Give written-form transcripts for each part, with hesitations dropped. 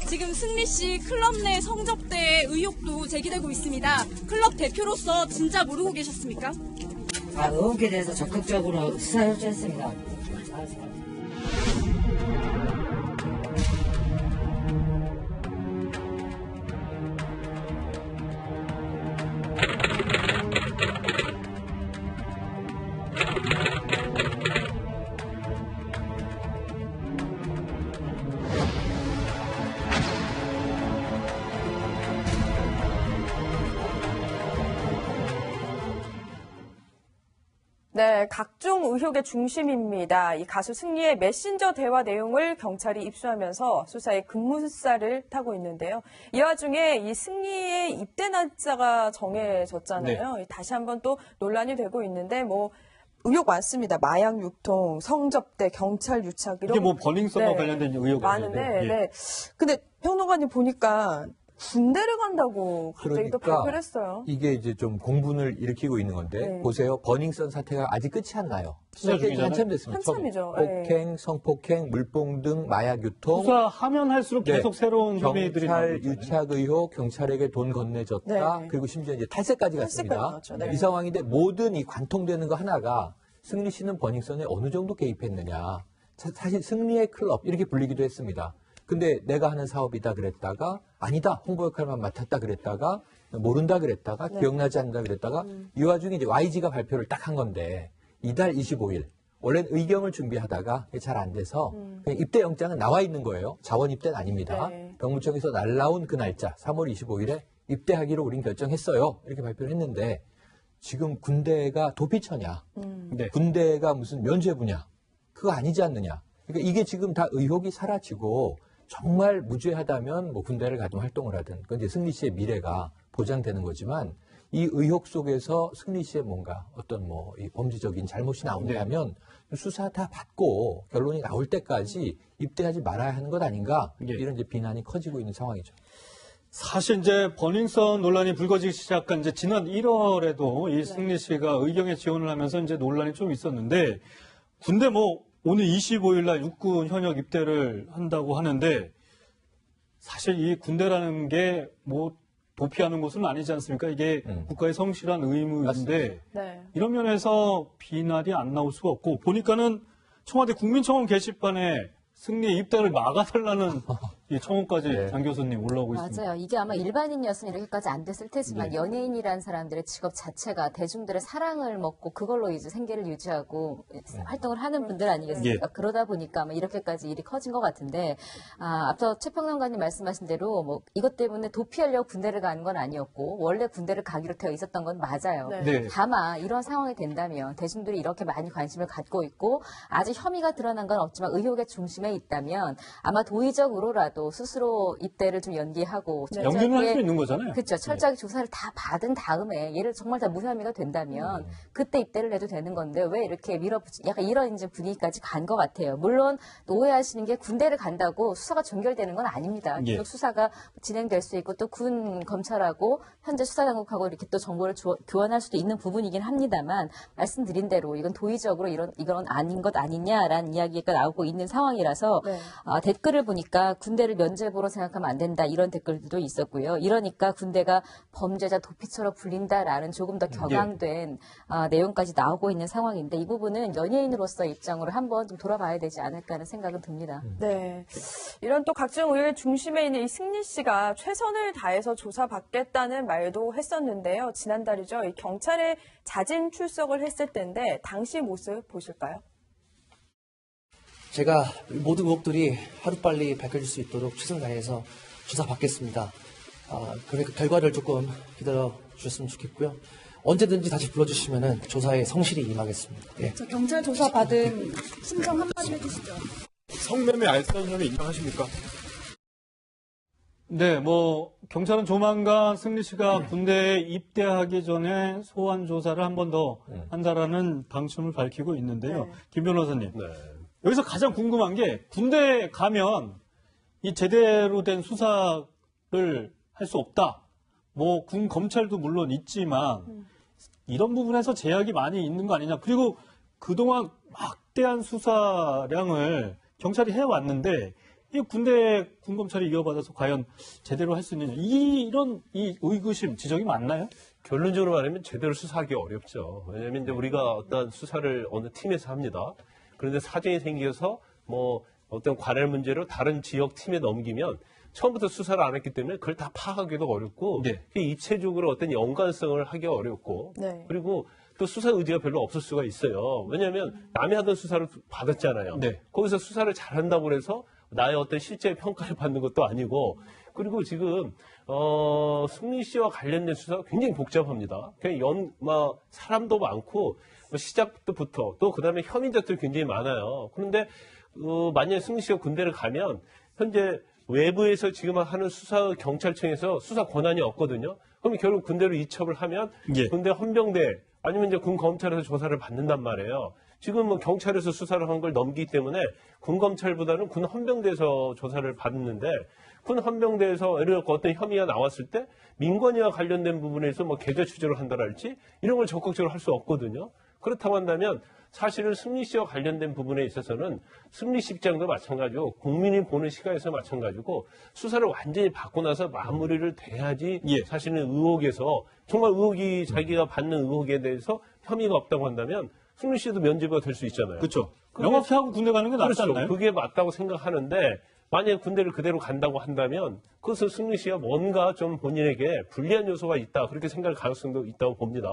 지금 승리 씨 클럽 내 성접대 의혹도 제기되고 있습니다. 클럽 대표로서 진짜 모르고 계셨습니까? 의혹에 대해서 적극적으로 수사 협조했습니다. 네, 각종 의혹의 중심입니다. 이 가수 승리의 메신저 대화 내용을 경찰이 입수하면서 수사의 급무살을 타고 있는데요. 이 와중에 이 승리의 입대 날짜가 정해졌잖아요. 네. 다시 한번 또 논란이 되고 있는데 의혹 많습니다. 마약 유통, 성접대, 경찰 유착 이런. 이게 버닝썬과 관련된 의혹이 많은데. 네. 근데 평론가님 보니까 군대를 간다고 갑자기 또 발표를 했어요. 이게 이제 좀 공분을 일으키고 있는 건데 보세요. 버닝썬 사태가 아직 끝이 안 나요. 수사 중이잖아요. 한참 됐습니다. 한참이죠. 폭행, 성폭행, 물뽕 등 마약 유통. 수사하면 할수록 계속 새로운 혐의들이 경찰 유착 의혹, 경찰에게 돈 건네줬다. 그리고 심지어 이제 탈세까지 갔습니다. 이 상황인데 모든 이 관통되는 거 하나가 승리 씨는 버닝썬에 어느 정도 개입했느냐. 사실 승리의 클럽 이렇게 불리기도 했습니다. 근데 내가 하는 사업이다 그랬다가 아니다 홍보 역할만 맡았다 그랬다가 모른다 그랬다가 기억나지 않는다 그랬다가 이 와중에 이제 YG가 발표를 딱 한 건데 이달 25일 원래는 의경을 준비하다가 잘 안 돼서 그냥 입대 영장은 나와 있는 거예요. 자원 입대는 아닙니다. 병무청에서 날라온 그 날짜 3월 25일에 입대하기로 우린 결정했어요. 이렇게 발표를 했는데 지금 군대가 도피처냐 군대가 무슨 면죄부냐 그거 아니지 않느냐. 그러니까 이게 지금 다 의혹이 사라지고 정말 무죄하다면 군대를 가든 활동을 하든 그건 이제 승리 씨의 미래가 보장되는 거지만 이 의혹 속에서 승리 씨의 뭔가 어떤 이 범죄적인 잘못이 나온다면 수사 다 받고 결론이 나올 때까지 입대하지 말아야 하는 것 아닌가 이런 이제 비난이 커지고 있는 상황이죠. 사실 이제 버닝썬 논란이 불거지기 시작한 이제 지난 1월에도 이 승리 씨가 의경에 지원을 하면서 이제 논란이 좀 있었는데 군대 오늘 25일 날 육군 현역 입대를 한다고 하는데 사실 이 군대라는 게 도피하는 곳은 아니지 않습니까? 이게 국가의 성실한 의무인데 이런 면에서 비난이 안 나올 수가 없고 보니까는 청와대 국민청원 게시판에 승리의 입대를 막아달라는 이 청원까지 장 교수님 올라오고 있습니다. 맞아요. 이게 아마 일반인이었으면 이렇게까지 안 됐을 테지만 연예인이라는 사람들의 직업 자체가 대중들의 사랑을 먹고 그걸로 이제 생계를 유지하고 활동을 하는 분들 아니겠습니까? 그러다 보니까 아마 이렇게까지 일이 커진 것 같은데 앞서 최평론가님 말씀하신 대로 이것 때문에 도피하려고 군대를 가는 건 아니었고 원래 군대를 가기로 되어 있었던 건 맞아요. 다만 이런 상황이 된다면 대중들이 이렇게 많이 관심을 갖고 있고 아직 혐의가 드러난 건 없지만 의혹의 중심에 있다면 아마 도의적으로라도 스스로 입대를 좀 연기하고 연기는 할 수 있는 거잖아요. 그렇죠. 철저하게 조사를 다 받은 다음에 얘를 정말 다 무혐의가 된다면 그때 입대를 해도 되는 건데 왜 이렇게 밀어붙이 약간 이런 이제 분위기까지 간 것 같아요. 물론 오해하시는 게 군대를 간다고 수사가 종결되는 건 아닙니다. 계속 수사가 진행될 수 있고 또 군 검찰하고 현재 수사당국하고 이렇게 또 정보를 교환할 수도 있는 부분이긴 합니다만 말씀드린 대로 이건 도의적으로 이건 아닌 것 아니냐라는 이야기가 나오고 있는 상황이라서 댓글을 보니까 군대를 면죄부로 생각하면 안 된다 이런 댓글도 있었고요. 이러니까 군대가 범죄자 도피처로 불린다라는 조금 더 격앙된 내용까지 나오고 있는 상황인데 이 부분은 연예인으로서의 입장으로 한번 좀 돌아봐야 되지 않을까 하는 생각은 듭니다. 네, 이런 또 각종 의혹의 중심에 있는 이 승리 씨가 최선을 다해서 조사받겠다는 말도 했었는데요. 지난달이죠. 이 경찰에 자진 출석을 했을 때인데 당시 모습 보실까요? 제가 모든 의혹들이 하루빨리 밝혀질 수 있도록 최선을 다해서 조사받겠습니다. 그러니까 결과를 조금 기다려 주셨으면 좋겠고요. 언제든지 다시 불러주시면 조사에 성실히 임하겠습니다. 저 경찰 조사 받은 심정 한마디 해주시죠. 성매매 알선 혐의 인정하십니까? 네, 경찰은 조만간 승리 씨가 군대에 입대하기 전에 소환 조사를 한 번 더 한다라는 방침을 밝히고 있는데요. 김 변호사님. 여기서 가장 궁금한 게 군대에 가면 이 제대로 된 수사를 할 수 없다. 군 검찰도 물론 있지만 이런 부분에서 제약이 많이 있는 거 아니냐. 그리고 그동안 막대한 수사량을 경찰이 해왔는데 이 군대 군검찰이 이어받아서 과연 제대로 할 수 있느냐. 이런 의구심, 지적이 많나요? 결론적으로 말하면 제대로 수사하기 어렵죠. 왜냐하면 이제 우리가 어떤 수사를 어느 팀에서 합니다. 그런데 사정이 생겨서 뭐 어떤 관할 문제로 다른 지역 팀에 넘기면 처음부터 수사를 안 했기 때문에 그걸 다 파악하기도 어렵고 네. 입체적으로 어떤 연관성을 하기 어렵고 네. 그리고 또 수사 의지가 별로 없을 수가 있어요. 왜냐하면 남이 하던 수사를 받았잖아요. 네. 거기서 수사를 잘한다고 해서 나의 어떤 실제 평가를 받는 것도 아니고 그리고 지금 승리 씨와 관련된 수사가 굉장히 복잡합니다. 그냥 사람도 많고 시작부터 또 그다음에 혐의자들이 굉장히 많아요. 그런데 만약에 승리 씨가 군대를 가면 현재 외부에서 지금 하는 수사 경찰청에서 수사 권한이 없거든요. 그럼 결국 군대로 이첩을 하면 예. 군대 헌병대 아니면 이제 군 검찰에서 조사를 받는단 말이에요. 지금 뭐 경찰에서 수사를 한 걸 넘기기 때문에 군 검찰보다는 군 헌병대에서 조사를 받는데 군 헌병대에서 예를 들어 어떤 혐의가 나왔을 때 민관이와 관련된 부분에서 뭐 계좌 추적을 한다랄지 이런 걸 적극적으로 할 수 없거든요. 그렇다고 한다면 사실은 승리 씨와 관련된 부분에 있어서는 승리 씨 입장도 마찬가지고 국민이 보는 시각에서 마찬가지고 수사를 완전히 받고 나서 마무리를 돼야지 예. 사실은 의혹에서 정말 의혹이 자기가 받는 의혹에 대해서 혐의가 없다고 한다면 승리 씨도 면죄부가 될 수 있잖아요. 그렇죠. 명확히 하고 군대 가는 게 낫지 그렇죠. 않나요? 그게 맞다고 생각하는데 만약에 군대를 그대로 간다고 한다면 그것을 승리 씨가 뭔가 좀 본인에게 불리한 요소가 있다. 그렇게 생각할 가능성도 있다고 봅니다.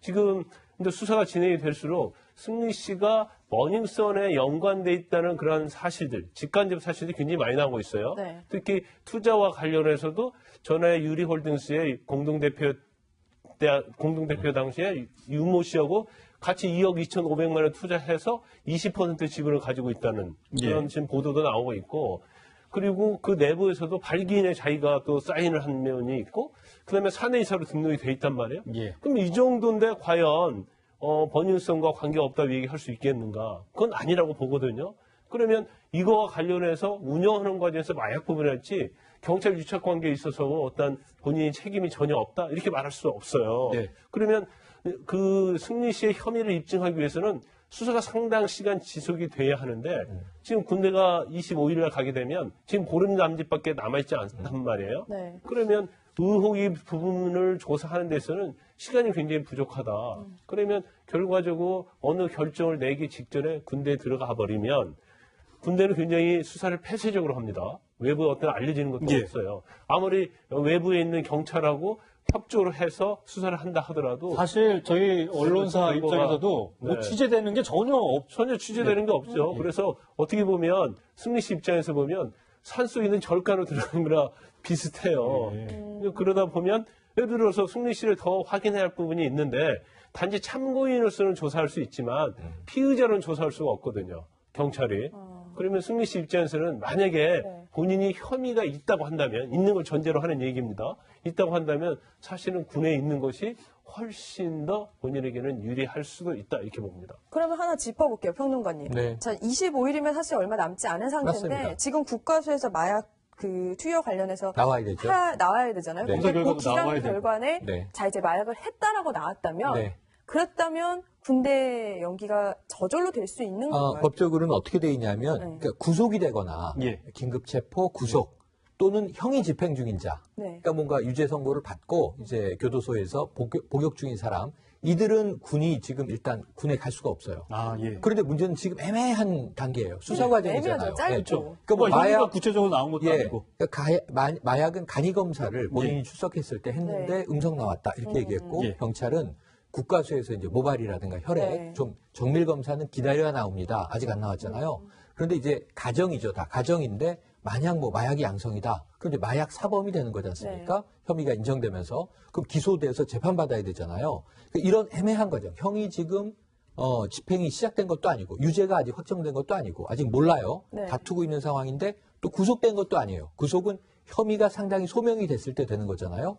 지금 근데 수사가 진행이 될수록 승리 씨가 머닝썬에 연관돼 있다는 그런 사실들, 직간접 사실들이 굉장히 많이 나오고 있어요. 네. 특히 투자와 관련해서도 전에 유리홀딩스의 공동대표 당시에 유모 씨하고 같이 2억 2,500만 원 투자해서 20% 지분을 가지고 있다는 그런 지금 보도도 나오고 있고 그리고 그 내부에서도 발기인에 자기가 또 사인을 한 면이 있고 그다음에 사내이사로 등록이 돼 있단 말이에요. 예. 그럼 이 정도인데 과연 번영성과 관계없다고 얘기할 수 있겠는가? 그건 아니라고 보거든요. 그러면 이거와 관련해서 운영하는 과정에서 마약 부분이랄지 경찰 유착 관계에 있어서 어떤 본인의 책임이 전혀 없다 이렇게 말할 수 없어요. 네. 그러면 그 승리 씨의 혐의를 입증하기 위해서는 수사가 상당 시간 지속이 돼야 하는데 지금 군대가 25일 날 가게 되면 지금 보름 남짓밖에 남아있지 않단 말이에요. 네. 그러면 의혹의 부분을 조사하는 데서는 시간이 굉장히 부족하다. 그러면 결과적으로 어느 결정을 내기 직전에 군대에 들어가 버리면 군대는 굉장히 수사를 폐쇄적으로 합니다. 외부에 어떤 알려지는 것도 예. 없어요. 아무리 외부에 있는 경찰하고 협조를 해서 수사를 한다 하더라도 사실 저희 언론사 결과가- 입장에서도 뭐 네. 취재되는 게 전혀 취재되는 게 없죠. 그래서 어떻게 보면 승리 씨 입장에서 보면 산속에 있는 절간으로 들어가는 거랑 비슷해요. 그러다 보면 예를 들어서 승리 씨를 더 확인해야 할 부분이 있는데 단지 참고인으로서는 조사할 수 있지만 피의자로는 조사할 수가 없거든요. 경찰이. 그러면 승리 씨 입장에서는 만약에 본인이 혐의가 있다고 한다면 있는 걸 전제로 하는 얘기입니다. 있다고 한다면 사실은 군에 있는 것이 훨씬 더 본인에게는 유리할 수도 있다 이렇게 봅니다. 그러면 하나 짚어볼게요, 평론가님. 네. 자, 25일이면 사실 얼마 남지 않은 상태인데 맞습니다. 지금 국가수에서 마약 그 투여 관련해서 나와야 되죠. 나와야 되잖아요. 네. 근데 검사 그 결과도 기간 나와야 되고. 결과에 네. 자 이제 마약을 했다라고 나왔다면 네. 그랬다면 군대 연기가 저절로 될 수 있는 건가요? 법적으로는 어떻게 돼 있냐면 네. 그러니까 구속이 되거나 예. 긴급 체포, 구속 또는 형이 집행 중인 자. 네. 그러니까 뭔가 유죄 선고를 받고 이제 교도소에서 복역 중인 사람. 이들은 군이 지금 일단 군에 갈 수가 없어요. 아, 예. 그런데 문제는 지금 애매한 단계예요. 수사 과정이잖아요. 애매하죠. 짧죠. 네. 뭐 그러니까 뭐 혐의가 마약 구체적으로 나온 것도 예, 아니고. 그러니까 마약은 간이 검사를 본인이 예. 출석했을 때 했는데 네. 음성 나왔다 이렇게 얘기했고 예. 경찰은 국가수에서 이제 모발이라든가 혈액 네. 좀 정밀 검사는 기다려야 나옵니다. 아직 안 나왔잖아요. 그런데 이제 가정이죠. 다 가정인데 만약 뭐 마약이 양성이다. 그럼 이제 마약 사범이 되는 거지 않습니까? 혐의가 인정되면서 그럼 기소돼서 재판받아야 되잖아요. 그러니까 이런 애매한 과정. 형이 지금 집행이 시작된 것도 아니고 유죄가 아직 확정된 것도 아니고 아직 몰라요. 네. 다투고 있는 상황인데 또 구속된 것도 아니에요. 구속은 혐의가 상당히 소명이 됐을 때 되는 거잖아요.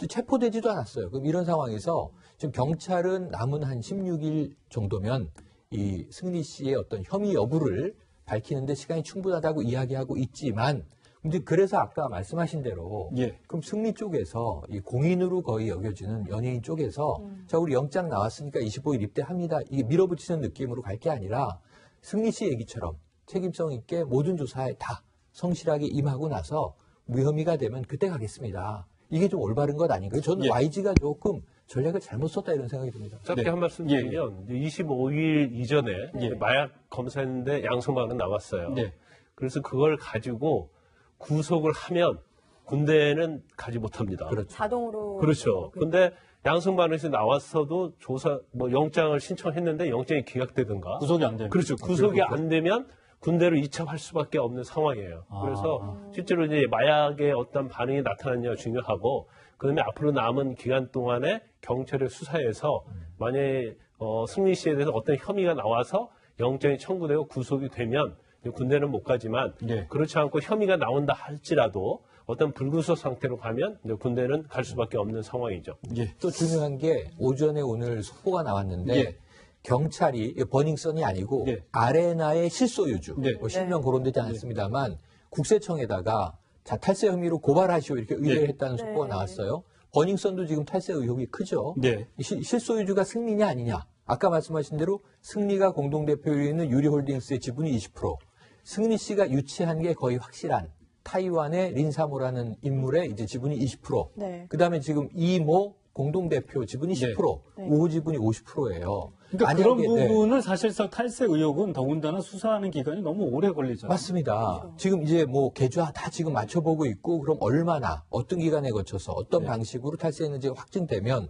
체포되지도 않았어요. 그럼 이런 상황에서 지금 경찰은 남은 한 16일 정도면 이 승리 씨의 어떤 혐의 여부를 밝히는데 시간이 충분하다고 이야기하고 있지만 근데 그래서 아까 말씀하신 대로 예. 그럼 승리 쪽에서 이 공인으로 거의 여겨지는 연예인 쪽에서 자 우리 영장 나왔으니까 25일 입대합니다. 이게 밀어붙이는 느낌으로 갈 게 아니라 승리 씨 얘기처럼 책임성 있게 모든 조사에 다 성실하게 임하고 나서 무혐의가 되면 그때 가겠습니다. 이게 좀 올바른 것 아닌가요? 저는 예. YG가 조금 전략을 잘못 썼다 이런 생각이 듭니다. 짧게 네. 한 말씀 드리면 25일 이전에 예. 마약 검사했는데 양성반응 나왔어요. 네. 그래서 그걸 가지고 구속을 하면 군대는 가지 못합니다. 그렇죠. 자동으로. 그렇죠. 근데 양성반응에서 나왔어도 조사, 영장을 신청했는데 영장이 기각되든가. 구속이 안 되면. 그렇죠. 구속이 안 되면 군대로 이첩할 수밖에 없는 상황이에요. 그래서 실제로 이제 마약의 어떤 반응이 나타났냐가 중요하고, 그다음에 앞으로 남은 기간 동안에 경찰의 수사에서 만약에 승리 씨에 대해서 어떤 혐의가 나와서 영장이 청구되고 구속이 되면 군대는 못 가지만 네. 그렇지 않고 혐의가 나온다 할지라도 어떤 불구속 상태로 가면 이제 군대는 갈 수밖에 없는 상황이죠. 예. 또 중요한 게 오전에 오늘 속보가 나왔는데 예. 경찰이 버닝썬이 아니고 네. 아레나의 실소유주 네. 뭐 실명 거론되지 않았습니다만 국세청에다가 탈세 혐의로 고발하시오 이렇게 의뢰를 했다는 속보가 나왔어요. 버닝썬도 지금 탈세 의혹이 크죠. 네. 실소유주가 승리냐 아니냐. 아까 말씀하신 대로 승리가 공동대표로 있는 유리홀딩스의 지분이 20%. 승리 씨가 유치한 게 거의 확실한 타이완의 린사모라는 인물의 이제 지분이 20%. 네. 그다음에 지금 이모 공동대표 지분이 10%, 우호 지분이 50%예요. 그러니까 그런 부분은 사실상 탈세 의혹은 더군다나 수사하는 기간이 너무 오래 걸리잖아요. 맞습니다. 지금 이제 뭐 계좌 다 지금 맞춰보고 있고 그럼 얼마나 어떤 기간에 거쳐서 어떤 방식으로 탈세했는지가 확진되면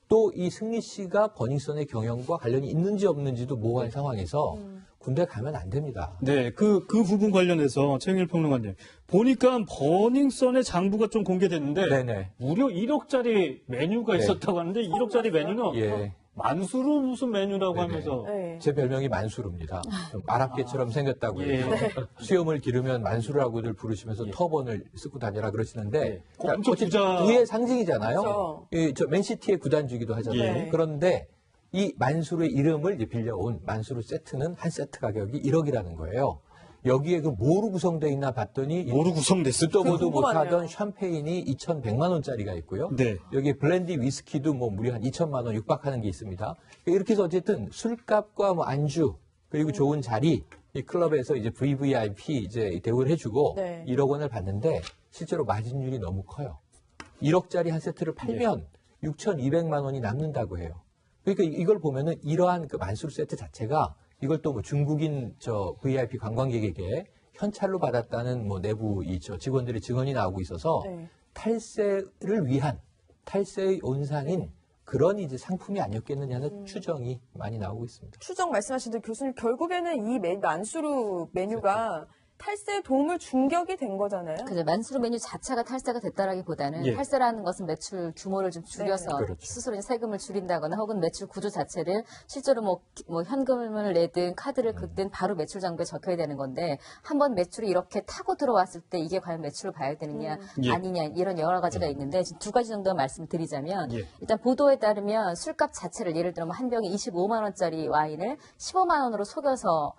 또 이 승리 씨가 버닝썬의 경영과 관련이 있는지 없는지도 모호한 상황에서 군대 가면 안 됩니다. 네, 그 부분 관련해서 최영일 평론가님 보니까 버닝썬의 장부가 좀 공개됐는데 네네. 무려 1억짜리 메뉴가 있었다고 하는데 1억짜리 메뉴는 예. 만수르 무슨 메뉴라고 네네. 하면서 네. 제 별명이 만수르입니다. 좀 아랍계처럼 생겼다고 예. 해서 수염을 기르면 만수르라고들 부르시면서 터번을 쓰고 다니라 그러시는데 네. 엄청 어쨌든 부자. 부의 상징이잖아요. 그렇죠. 저 맨시티의 구단주기도 하잖아요. 예. 그런데 이 만수르의 이름을 이제 빌려온 만수르 세트는 한 세트 가격이 1억이라는 거예요. 여기에 그 뭐로 구성되어 있나 봤더니 뭐로 구성됐어요? 듣도 보도 궁금하네요. 못하던 샴페인이 2,100만 원짜리가 있고요. 네. 여기 블렌디 위스키도 뭐 무려 한 2천만 원 육박하는 게 있습니다. 이렇게 해서 어쨌든 술값과 뭐 안주 그리고 좋은 자리 이 클럽에서 이제 VVIP 이제 대우를 해주고 네. 1억 원을 받는데 실제로 마진율이 너무 커요. 1억짜리 한 세트를 팔면 6,200만 원이 남는다고 해요. 그러니까 이걸 보면은 이러한 그 만수르 세트 자체가 이걸 또 뭐 중국인 VIP 관광객에게 현찰로 받았다는 뭐 내부 직원들의 증언이 나오고 있어서 네. 탈세를 위한 탈세의 온상인 그런 이제 상품이 아니었겠느냐는 추정이 많이 나오고 있습니다. 추정 말씀하신 교수님 결국에는 이 만수르 메뉴가 탈세에 도움을 준 격이 된 거잖아요. 그죠. 만수르 메뉴 자체가 탈세가 됐다라기보다는 예. 탈세라는 것은 매출 규모를 좀 줄여서 네. 그렇죠. 스스로 이제 세금을 줄인다거나 혹은 매출 구조 자체를 실제로 뭐 현금을 내든 카드를 긁든 바로 매출 장부에 적혀야 되는 건데 한번 매출이 이렇게 타고 들어왔을 때 이게 과연 매출을 봐야 되느냐 예. 아니냐 이런 여러 가지가 있는데 지금 두 가지 정도 말씀드리자면 예. 일단 보도에 따르면 술값 자체를 예를 들어 한 병에 25만 원짜리 와인을 15만 원으로 속여서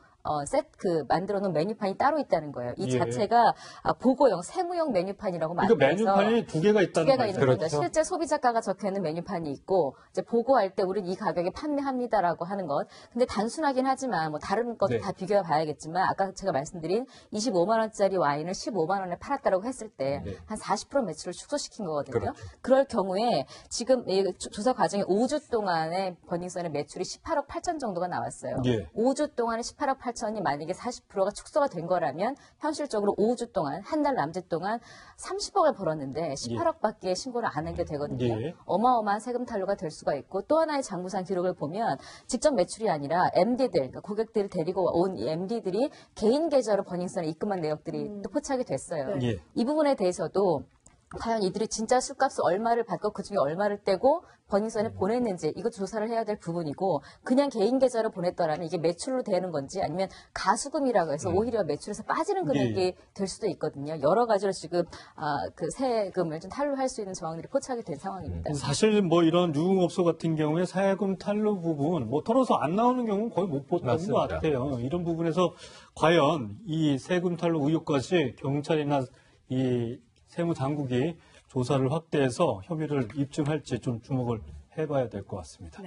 만들어 놓은 메뉴판이 따로 있다는 거예요. 이 예. 자체가 보고용, 세무용 메뉴판이라고 그러니까 만들어서 메뉴판이 두 개가 있다는 두 개가 거죠. 있는 겁니다. 그렇죠. 실제 소비자가가 적혀 있는 메뉴판이 있고 이제 보고할 때 우리는 이 가격에 판매합니다라고 하는 것. 근데 단순하긴 하지만 뭐 다른 것도 네. 다 비교해 봐야겠지만 아까 제가 말씀드린 25만 원짜리 와인을 15만 원에 팔았다라고 했을 때 한 40% 매출을 축소시킨 거거든요. 그렇죠. 그럴 경우에 지금 이 조사 과정에 5주 동안에 버닝썬의 매출이 18억 8천 정도가 나왔어요. 예. 5주 동안에 18억 8천이 만약에 40%가 축소가 된 거라면 현실적으로 5주 동안 한 달 남짓 동안 30억을 벌었는데 18억밖에 신고를 안 하게 되거든요. 예. 어마어마한 세금 탈루가 될 수가 있고 또 하나의 장부상 기록을 보면 직접 매출이 아니라 MD들, 그러니까 고객들을 데리고 온 이 MD들이 개인 계좌로 버닝썬에 입금한 내역들이 또 포착이 됐어요. 예. 이 부분에 대해서도 과연 이들이 진짜 술값을 얼마를 받고 그중에 얼마를 떼고 버닝썬에 보냈는지 이것도 조사를 해야 될 부분이고 그냥 개인 계좌로 보냈더라면 이게 매출로 되는 건지 아니면 가수금이라고 해서 오히려 매출에서 빠지는 금액이 될 수도 있거든요. 여러 가지로 지금 그 세금을 좀 탈루할 수 있는 정황들이 포착이 된 상황입니다. 사실 뭐 이런 유흥업소 같은 경우에 세금 탈루 부분 뭐 털어서 안 나오는 경우는 거의 못 봤던 것 맞습니다. 같아요. 이런 부분에서 과연 이 세금 탈루 의혹까지 경찰이나 이 세무당국이 조사를 확대해서 혐의를 입증할지 좀 주목을 해봐야 될 것 같습니다.